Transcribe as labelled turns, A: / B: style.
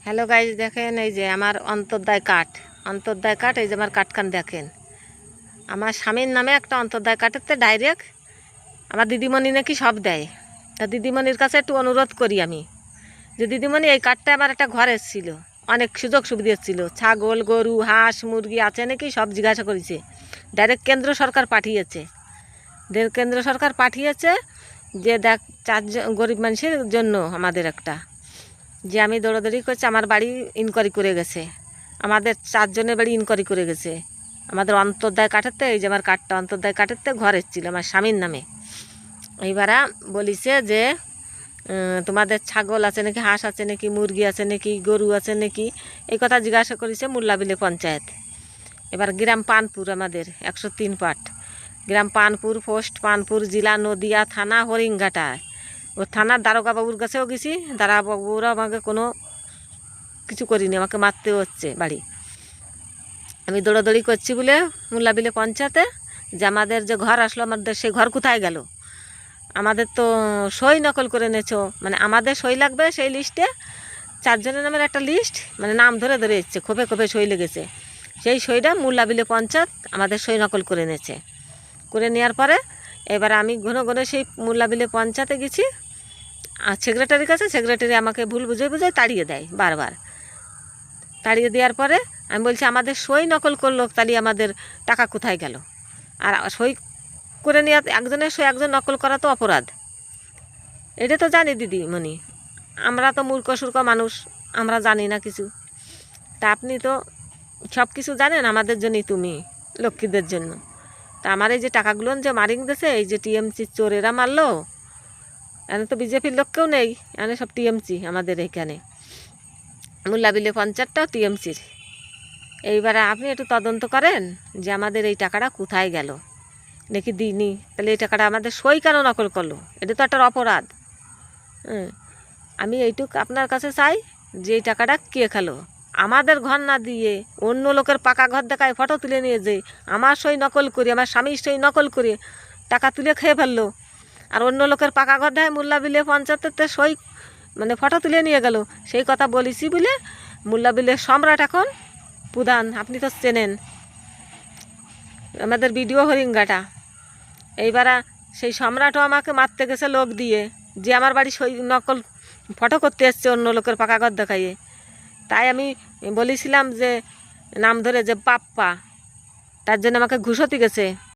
A: Hello guys, দেখেন এই যে আমার অন্তর্দায় কাঠ এই যে আমার কাঠখান দেখেন। আমার স্বামীর নামে একটা অন্তর্দায় কাঠেতে ডাইরেক্ট আমার দিদিমণি নাকি সব দেয়। তা দিদিমণির কাছে একটু অনুরোধ করি আমি, যে দিদিমণি এই কাঠটা আমার একটা ঘর এসেছিল, অনেক সুযোগ সুবিধা এসেছিল, ছাগল গরু হাঁস মুরগি আছে নাকি সব জিজ্ঞাসা করেছে। ডাইরেক্ট কেন্দ্র সরকার পাঠিয়েছে যে দেখ 4 গরিব মানুষের জন্য আমাদের একটা, যে আমি দৌড়াদৌড়ি করছি, আমার বাড়ি ইনকোয়ারি করে গেছে, আমাদের 4 জনের বাড়ি ইনকোয়ারি করে গেছে। আমাদের অন্তর্দায় কাটাতে এই যে আমার কাঠটা অন্তর্দায় কাটাতে ঘর এসেছিল আমার স্বামীর নামে। এইবারা বলিছে যে তোমাদের ছাগল আছে নাকি, হাঁস আছে নাকি, মুরগি আছে নাকি, গরু আছে নাকি, এই কথা জিজ্ঞাসা করেছে মোল্লাবিলে পঞ্চায়েত। এবার গ্রাম পানপুর, আমাদের 103 পাট গ্রাম পানপুর, পোস্ট পানপুর, জেলা নদিয়া, থানা হরিঙ্গাটা। ও থানার দারোগা বাবুর কাছেও গেছি, দারোগা বাবুরা আমাকে কোনো কিছু করিনি, আমাকে মারতে হচ্ছে বাড়ি। আমি দৌড়াদৌড়ি করছি বলে মোল্লাবিলে পঞ্চায়েতে, যে আমাদের যে ঘর আসলো, আমাদের সেই ঘর কোথায় গেল, আমাদের তো সই নকল করে এনেছো, মানে আমাদের সই লাগবে সেই লিস্টে, 4 জনের নামের একটা লিস্ট, মানে নাম ধরে ধরে এসছে, খোপে খোপে সই লেগেছে। সেই সইটা মোল্লাবিলে পঞ্চায়েত আমাদের সই নকল করে এনেছে। করে নেওয়ার পরে এবার আমি ঘন ঘন সেই মোল্লাবিলে পঞ্চায়েতে গেছি, আর সেক্রেটারির কাছে, সেক্রেটারি আমাকে ভুল বুঝে তাড়িয়ে দেয় বারবার। তাড়িয়ে দেওয়ার পরে আমি বলছি আমাদের সই নকল করলো, তাহলে আমাদের টাকা কোথায় গেল? আর সই করে নেওয়া, একজনের সই একজন নকল করা তো অপরাধ, এটা তো জানি দিদিমণি। আমরা তো মূর্খ সূর্খ মানুষ, আমরা জানি না কিছু। তা আপনি তো সব কিছু জানেন, আমাদের জন্যই, তুমি লক্ষ্মীদের জন্য। তা আমার এই যে টাকাগুলো যে মারিং দিয়েছে, এই যে টিএমসি চোরেরা মারলো, এখানে তো বিজেপির লোক কেউ নেই, এখানে সব টিএমসি আমাদের এখানে, মোল্লাবিলে পঞ্চায়েতটাও টিএমসির। এইবারে আপনি একটু তদন্ত করেন যে আমাদের এই টাকাটা কোথায় গেল, নাকি দিইনি, তাহলে এই টাকাটা আমাদের সই কেন নকল করলো, এটা তো একটা অপরাধ। আমি এইটুকু আপনার কাছে চাই যে এই টাকাটা কে খেলো, আমাদের ঘর না দিয়ে অন্য লোকের পাকা ঘর দেখায় ফটো তুলে নিয়ে যে আমার সই নকল করে, আমার স্বামীর সই নকল করে টাকা তুলে খেয়ে ফেললো। আর অন্য লোকের পাকা ঘর দেখায় মোল্লাবিলে পঞ্চায়েতের সই, মানে ফটো তুলে নিয়ে গেল। সেই কথা বলেছি বলে মোল্লাবিলের সম্রাট এখন প্রধান, আপনি তো চেনেন, আমাদের বিডিও হরিঙ্গাটা। এইবারা সেই সম্রাটও আমাকে মারতে গেছে লোক দিয়ে, যে আমার বাড়ি সই নকল ফটো করতে এসছে অন্য লোকের পাকা ঘর দেখাইয়ে। তাই আমি বলেছিলাম যে নাম ধরে যে পাপ্পা, তার জন্য আমাকে ঘুষতি গেছে।